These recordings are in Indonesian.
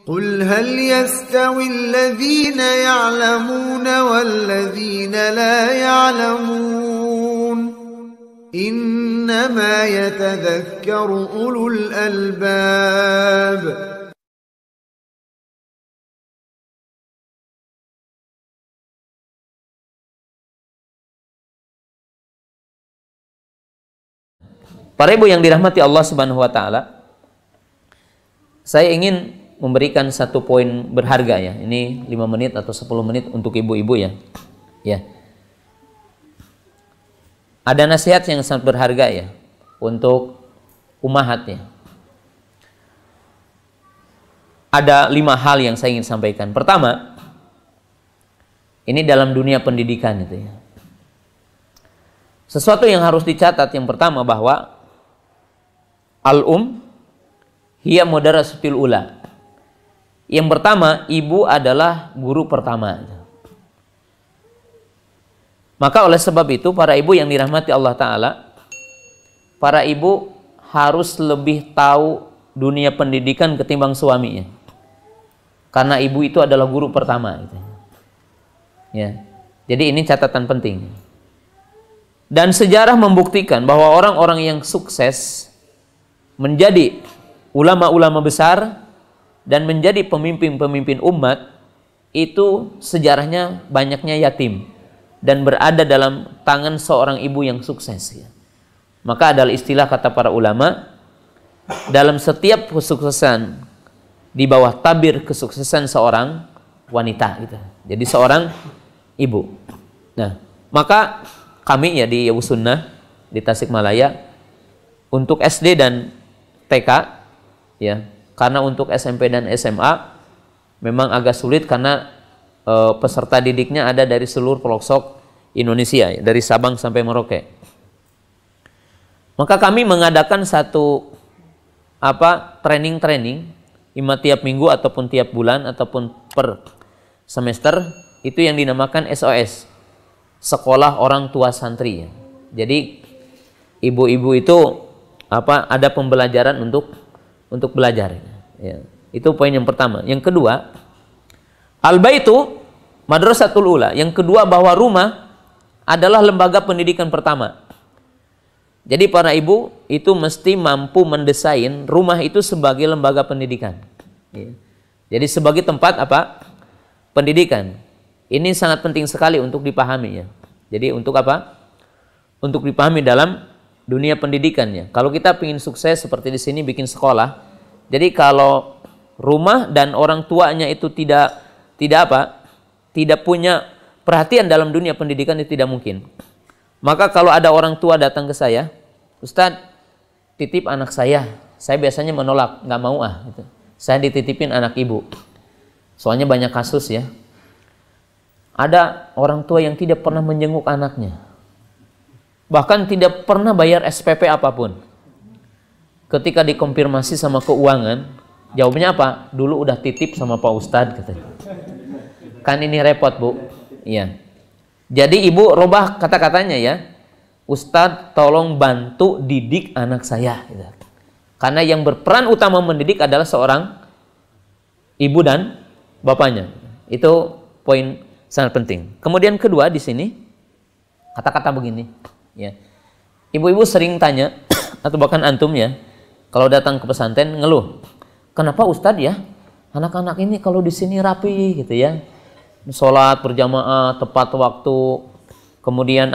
قل هل يستوي الذين يعلمون والذين لا يعلمون إنما يتذكر أولو الألباب. Para ibu yang dirahmati Allah Subhanahu wa taala, saya ingin memberikan satu poin berharga ya. Ini 5 menit atau 10 menit untuk ibu-ibu ya. Ya. Ada nasihat yang sangat berharga ya untuk ummahat ya. Ada 5 hal yang saya ingin sampaikan. Pertama, ini dalam dunia pendidikan itu ya. Sesuatu yang harus dicatat yang pertama bahwa hiya mudarasatul ula. Yang pertama, ibu adalah guru pertama. Maka oleh sebab itu, para ibu yang dirahmati Allah Ta'ala, para ibu harus lebih tahu dunia pendidikan ketimbang suaminya. Karena ibu itu adalah guru pertama. Gitu. Ya. Jadi ini catatan penting. Dan sejarah membuktikan bahwa orang-orang yang sukses menjadi ulama-ulama besar dan menjadi pemimpin-pemimpin umat itu sejarahnya banyaknya yatim dan berada dalam tangan seorang ibu yang sukses ya. Maka adalah istilah kata para ulama, dalam setiap kesuksesan di bawah tabir kesuksesan seorang wanita gitu. Jadi seorang ibu. Nah, maka kami ya di Sunnah di Tasikmalaya untuk SD dan TK ya, karena untuk SMP dan SMA memang agak sulit karena peserta didiknya ada dari seluruh pelosok Indonesia ya, dari Sabang sampai Merauke. Maka kami mengadakan satu training tiap minggu ataupun tiap bulan ataupun per semester, itu yang dinamakan SOS, Sekolah Orang Tua Santri ya. Jadi ibu-ibu itu ada pembelajaran untuk belajar ya. Itu poin yang pertama. Yang kedua, al-baitu madrasatul ula. Yang kedua, bahwa rumah adalah lembaga pendidikan pertama. Jadi para ibu itu mesti mampu mendesain rumah itu sebagai lembaga pendidikan ya. Jadi sebagai tempat pendidikan. Ini sangat penting sekali untuk dipahami ya. Jadi untuk untuk dipahami dalam dunia pendidikannya. Kalau kita ingin sukses seperti di sini bikin sekolah, jadi kalau rumah dan orang tuanya itu tidak punya perhatian dalam dunia pendidikan, itu tidak mungkin. Maka kalau ada orang tua datang ke saya, Ustadz, titip anak saya biasanya menolak, nggak mau gitu. Saya dititipin anak ibu. Soalnya banyak kasus ya. Ada orang tua yang tidak pernah menjenguk anaknya. Bahkan tidak pernah bayar SPP apapun. Ketika dikonfirmasi sama keuangan, jawabnya apa? Dulu udah titip sama Pak Ustadz katanya. Kan ini repot Bu. Iya. Jadi ibu robah kata-katanya ya. Ustadz tolong bantu didik anak saya. Gitu. Karena yang berperan utama mendidik adalah seorang ibu dan bapaknya. Itu poin sangat penting. Kemudian kedua di sini kata-kata begini. Ya. Ibu-ibu sering tanya atau bahkan antum ya, kalau datang ke pesantren ngeluh, kenapa Ustadz ya anak-anak ini kalau di sini rapi gitu ya, sholat berjamaah tepat waktu, kemudian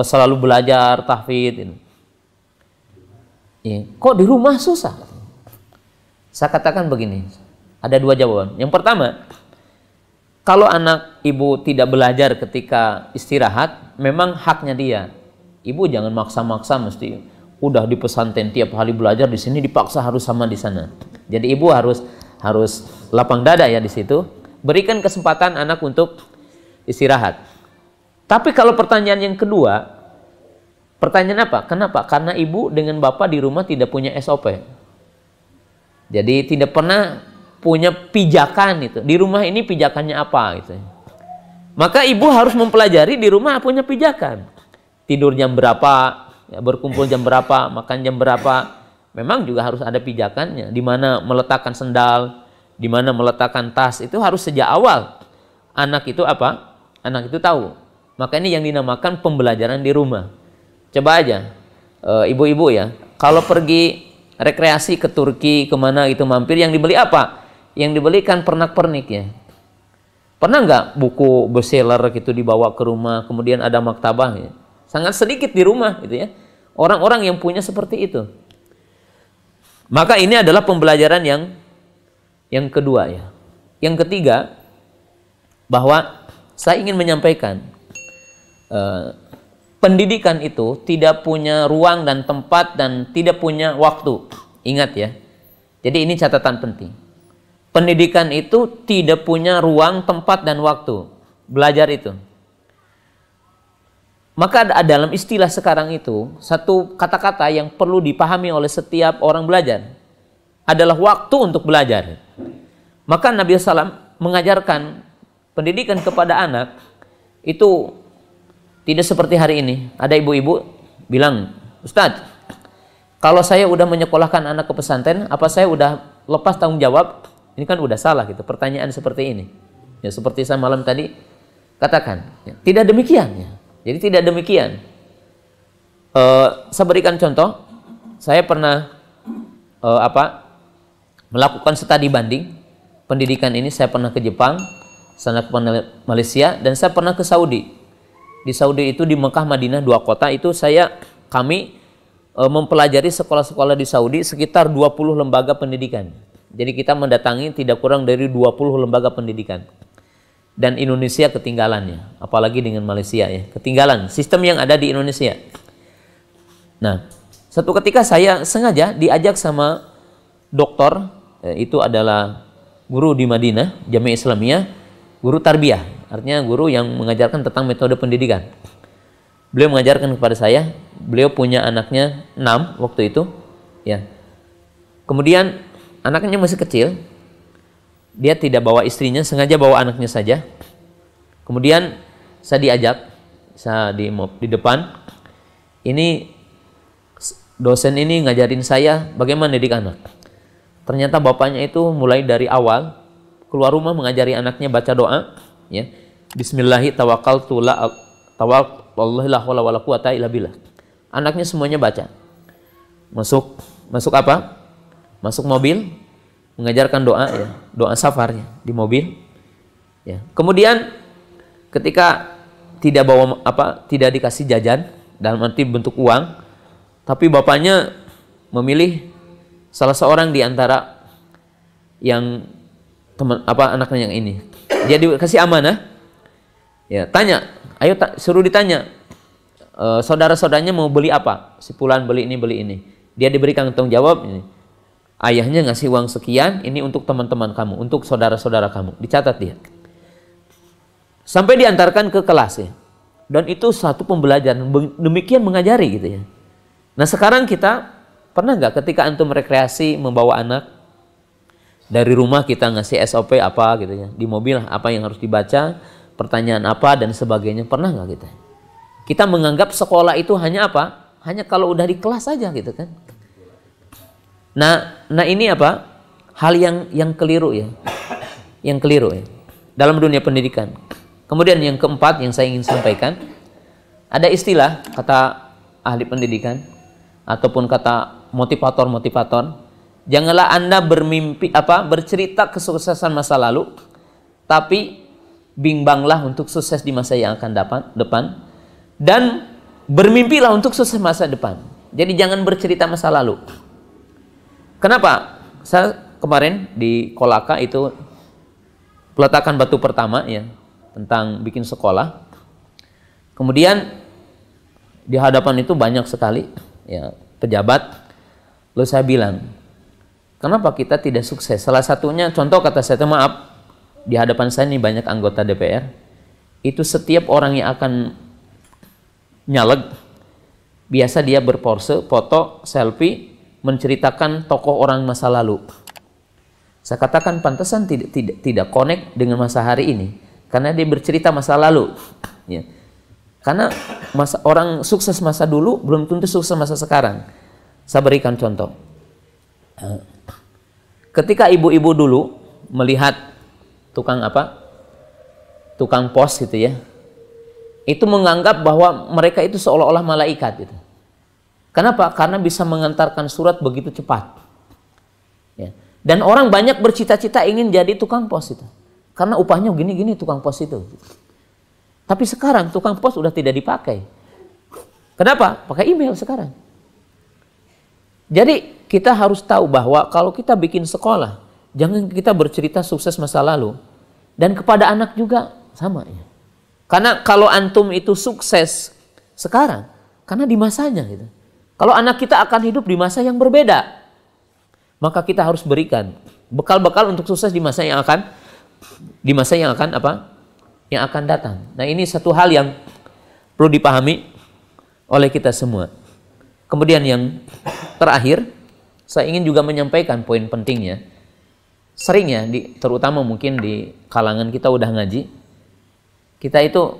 selalu belajar tahfidz ini. Ya. Kok di rumah susah? Saya katakan begini, ada 2 jawaban. Yang pertama, kalau anak ibu tidak belajar ketika istirahat, memang haknya dia. Ibu jangan maksa-maksa mesti udah di pesantren tiap hari belajar, di sini dipaksa harus sama di sana. Jadi ibu harus lapang dada ya di situ. Berikan kesempatan anak untuk istirahat. Tapi kalau pertanyaan yang kedua, pertanyaan apa? Kenapa? Karena ibu dengan bapak di rumah tidak punya SOP. Jadi tidak pernah punya pijakan itu. Di rumah ini pijakannya apa gitu. Maka ibu harus mempelajari di rumah punya pijakan. Tidur jam berapa, ya, berkumpul jam berapa, makan jam berapa. Memang juga harus ada pijakannya. Di mana meletakkan sendal, di mana meletakkan tas, itu harus sejak awal anak itu apa? Anak itu tahu. Maka ini yang dinamakan pembelajaran di rumah. Coba aja ibu-ibu ya, kalau pergi rekreasi ke Turki kemana gitu mampir, yang dibeli apa? Yang dibelikan pernak-pernik ya. Pernah nggak buku bestseller gitu dibawa ke rumah, kemudian ada maktabah ya? Sangat sedikit di rumah gitu ya. Orang-orang yang punya seperti itu. Maka ini adalah pembelajaran yang kedua ya. Yang ketiga, bahwa saya ingin menyampaikan pendidikan itu tidak punya ruang dan tempat dan tidak punya waktu. Ingat ya. Jadi ini catatan penting. Pendidikan itu tidak punya ruang, tempat, dan waktu. Belajar itu. Maka dalam istilah sekarang itu, satu kata-kata yang perlu dipahami oleh setiap orang belajar adalah waktu untuk belajar. Maka Nabi SAW mengajarkan pendidikan kepada anak itu tidak seperti hari ini. Ada ibu-ibu bilang, Ustadz, kalau saya udah menyekolahkan anak ke pesantren, apa saya udah lepas tanggung jawab? Ini kan udah salah gitu, pertanyaan seperti ini. Ya, seperti saya malam tadi katakan, ya, tidak demikian. Ya. Jadi tidak demikian. Saya berikan contoh, saya pernah melakukan studi banding pendidikan ini. Saya pernah ke Jepang, saya ke Malaysia, dan saya pernah ke Saudi. Di Saudi itu di Mekah, Madinah, 2 kota itu kami mempelajari sekolah-sekolah di Saudi sekitar 20 lembaga pendidikan. Jadi kita mendatangi tidak kurang dari 20 lembaga pendidikan. Dan Indonesia ketinggalannya, apalagi dengan Malaysia ya, ketinggalan sistem yang ada di Indonesia. Nah, satu ketika saya sengaja diajak sama doktor, itu adalah guru di Madinah, Jamiah Islamiyah, guru tarbiyah, artinya guru yang mengajarkan tentang metode pendidikan. Beliau mengajarkan kepada saya, beliau punya anaknya 6 waktu itu, ya. Kemudian anaknya masih kecil, dia tidak bawa istrinya, sengaja bawa anaknya saja. Kemudian saya diajak, saya di depan, ini dosen ini ngajarin saya bagaimana didik anak. Ternyata bapaknya itu mulai dari awal keluar rumah mengajari anaknya baca doa, ya. Bismillahi tawakkaltu la la haula wala quwata illa billah. Anaknya semuanya baca. Masuk apa? Masuk mobil, mengajarkan doa ya, doa safarnya di mobil. Ya. Kemudian ketika tidak bawa tidak dikasih jajan dalam arti bentuk uang, tapi bapaknya memilih salah seorang di antara yang anaknya yang ini. Dia dikasih amanah. Ya, tanya, suruh ditanya. Saudara-saudaranya mau beli apa? Si fulan beli ini. Dia diberikan tanggung jawab ini. Ayahnya ngasih uang sekian, ini untuk teman-teman kamu, untuk saudara-saudara kamu. Dicatat dia. Sampai diantarkan ke kelas ya. Dan itu satu pembelajaran, demikian mengajari gitu ya. Nah sekarang kita, pernah nggak ketika antum rekreasi membawa anak, dari rumah kita ngasih SOP apa gitu ya, di mobil apa yang harus dibaca, pertanyaan apa dan sebagainya, pernah nggak kita? Kita menganggap sekolah itu hanya apa? Hanya kalau udah di kelas saja gitu kan. Nah ini apa? Hal yang keliru ya. Yang keliru ya. Dalam dunia pendidikan. Kemudian yang keempat yang saya ingin sampaikan, ada istilah kata ahli pendidikan ataupun kata motivator. Janganlah Anda bercerita kesuksesan masa lalu, tapi bimbanglah untuk sukses di masa yang akan depan dan bermimpilah untuk sukses masa depan. Jadi jangan bercerita masa lalu. Kenapa? Saya kemarin di Kolaka itu peletakan batu pertama ya tentang bikin sekolah. Kemudian di hadapan itu banyak sekali ya pejabat. Lalu saya bilang, kenapa kita tidak sukses? Salah satunya contoh kata saya, maaf, di hadapan saya ini banyak anggota DPR. Itu setiap orang yang akan nyaleg, biasa dia berpose, foto, selfie, menceritakan tokoh orang masa lalu. Saya katakan pantesan tidak connect dengan masa hari ini, karena dia bercerita masa lalu. Ya. Karena orang sukses masa dulu belum tentu sukses masa sekarang. Saya berikan contoh. Ketika ibu-ibu dulu melihat tukang tukang pos gitu ya, itu menganggap bahwa mereka itu seolah-olah malaikat gitu. Kenapa? Karena bisa mengantarkan surat begitu cepat ya. Dan orang banyak bercita-cita ingin jadi tukang pos itu, karena upahnya gini-gini tukang pos itu. Tapi sekarang tukang pos udah tidak dipakai. Kenapa? Pakai email sekarang. Jadi kita harus tahu bahwa kalau kita bikin sekolah, jangan kita bercerita sukses masa lalu. Dan kepada anak juga sama ya. Karena kalau antum itu sukses sekarang, karena di masanya gitu. Kalau anak kita akan hidup di masa yang berbeda, maka kita harus berikan bekal-bekal untuk sukses di masa yang akan yang akan datang. Nah, ini satu hal yang perlu dipahami oleh kita semua. Kemudian yang terakhir, saya ingin juga menyampaikan poin pentingnya. Sering ya, terutama mungkin di kalangan kita udah ngaji, kita itu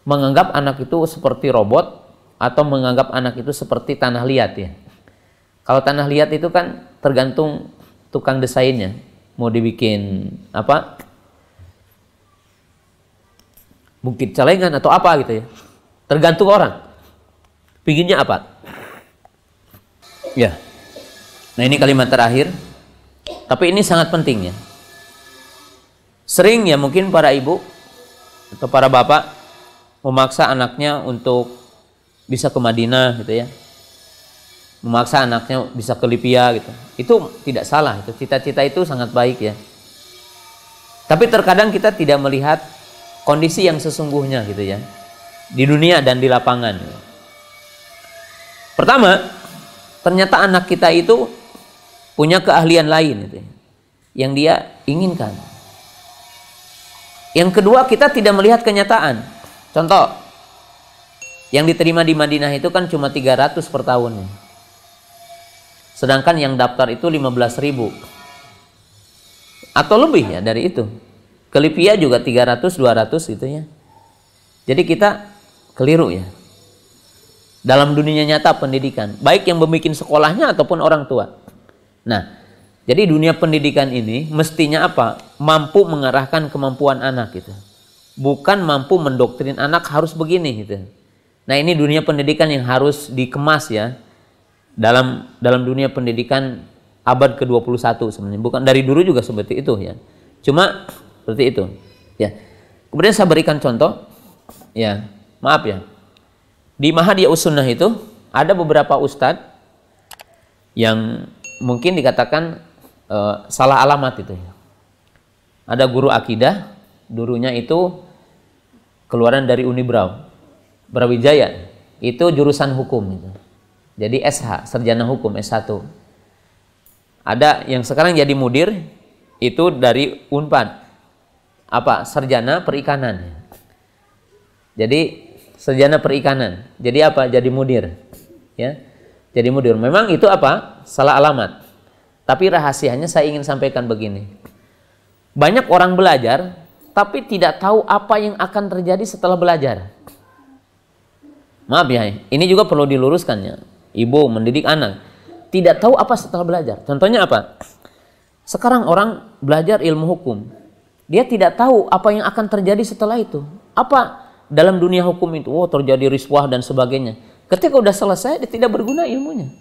menganggap anak itu seperti robot atau menganggap anak itu seperti tanah liat ya. Kalau tanah liat itu kan tergantung tukang desainnya, mau dibikin apa, bukit celengan atau apa gitu ya, tergantung orang pinginnya apa ya. Nah, ini kalimat terakhir, tapi ini sangat penting ya. Sering ya mungkin para ibu atau para bapak memaksa anaknya untuk bisa ke Madinah gitu ya, memaksa anaknya bisa ke Libya gitu. Itu tidak salah, itu cita-cita itu sangat baik ya. Tapi terkadang kita tidak melihat kondisi yang sesungguhnya gitu ya, di dunia dan di lapangan. Pertama, ternyata anak kita itu punya keahlian lain gitu, yang dia inginkan. Yang kedua, kita tidak melihat kenyataan. Contoh, yang diterima di Madinah itu kan cuma 300 per tahunnya. Sedangkan yang daftar itu 15.000 atau lebih ya dari itu. Ke Libya juga 300-200 gitu ya. Jadi kita keliru ya dalam dunia nyata pendidikan, baik yang membuat sekolahnya ataupun orang tua. Nah, jadi dunia pendidikan ini mestinya apa? Mampu mengarahkan kemampuan anak gitu. Bukan mampu mendoktrin anak harus begini gitu. Nah, ini dunia pendidikan yang harus dikemas ya. Dalam dunia pendidikan abad ke-21 sebenarnya. Bukan dari dulu juga seperti itu ya. Cuma seperti itu ya. Kemudian saya berikan contoh ya. Maaf ya. Di Mahadiyah Sunnah itu ada beberapa ustadz yang mungkin dikatakan salah alamat itu. Ada guru akidah, gurunya itu keluaran dari Unibraw, Brawijaya, itu jurusan hukum itu. Jadi SH, sarjana hukum S1. Ada yang sekarang jadi mudir itu dari Unpad, sarjana perikanan. Jadi sarjana perikanan. Jadi apa? Jadi mudir. Ya. Jadi mudir. Memang itu salah alamat. Tapi rahasianya saya ingin sampaikan begini. Banyak orang belajar tapi tidak tahu apa yang akan terjadi setelah belajar. Maaf ya, ini juga perlu diluruskan ya. Ibu mendidik anak tidak tahu apa setelah belajar. Contohnya apa? Sekarang orang belajar ilmu hukum. Dia tidak tahu apa yang akan terjadi setelah itu. Apa dalam dunia hukum itu, terjadi riswah dan sebagainya. Ketika udah selesai, dia tidak berguna ilmunya.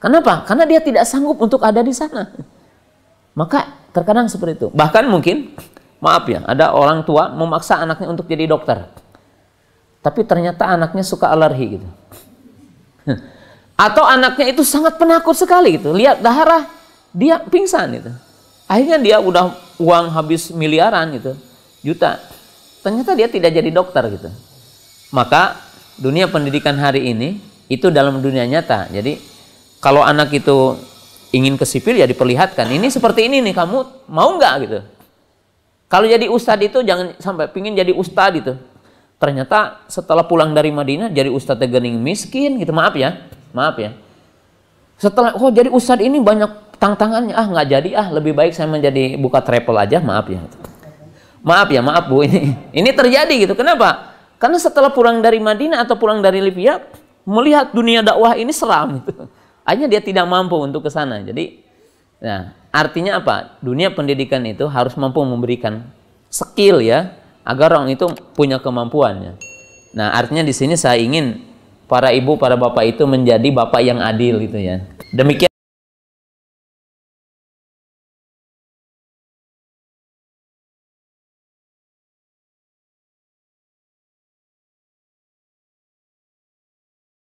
Kenapa? Karena dia tidak sanggup untuk ada di sana. Maka terkadang seperti itu. Bahkan mungkin, maaf ya, ada orang tua memaksa anaknya untuk jadi dokter. Tapi ternyata anaknya suka alergi gitu. Atau anaknya itu sangat penakut sekali gitu. Lihat darah, dia pingsan gitu. Akhirnya dia udah uang habis miliaran gitu, juta. Ternyata dia tidak jadi dokter gitu. Maka dunia pendidikan hari ini itu dalam dunia nyata. Jadi kalau anak itu ingin ke sipil ya diperlihatkan. Ini seperti ini nih, kamu mau nggak gitu. Kalau jadi ustadz itu jangan sampai pingin jadi ustadz gitu. Ternyata setelah pulang dari Madinah jadi ustadz gening miskin gitu. Maaf ya. Setelah jadi ustadz ini banyak tantangannya, nggak jadi, lebih baik saya menjadi buka travel aja. Maaf ya Bu, ini terjadi gitu. Kenapa? Karena setelah pulang dari Madinah atau pulang dari Libya melihat dunia dakwah ini seram gitu. Akhirnya dia tidak mampu untuk ke sana. Jadi Nah, artinya apa? Dunia pendidikan itu harus mampu memberikan skill ya, agar orang itu punya kemampuannya. Nah, artinya di sini saya ingin para ibu, para bapak itu menjadi bapak yang adil gitu ya. Demikian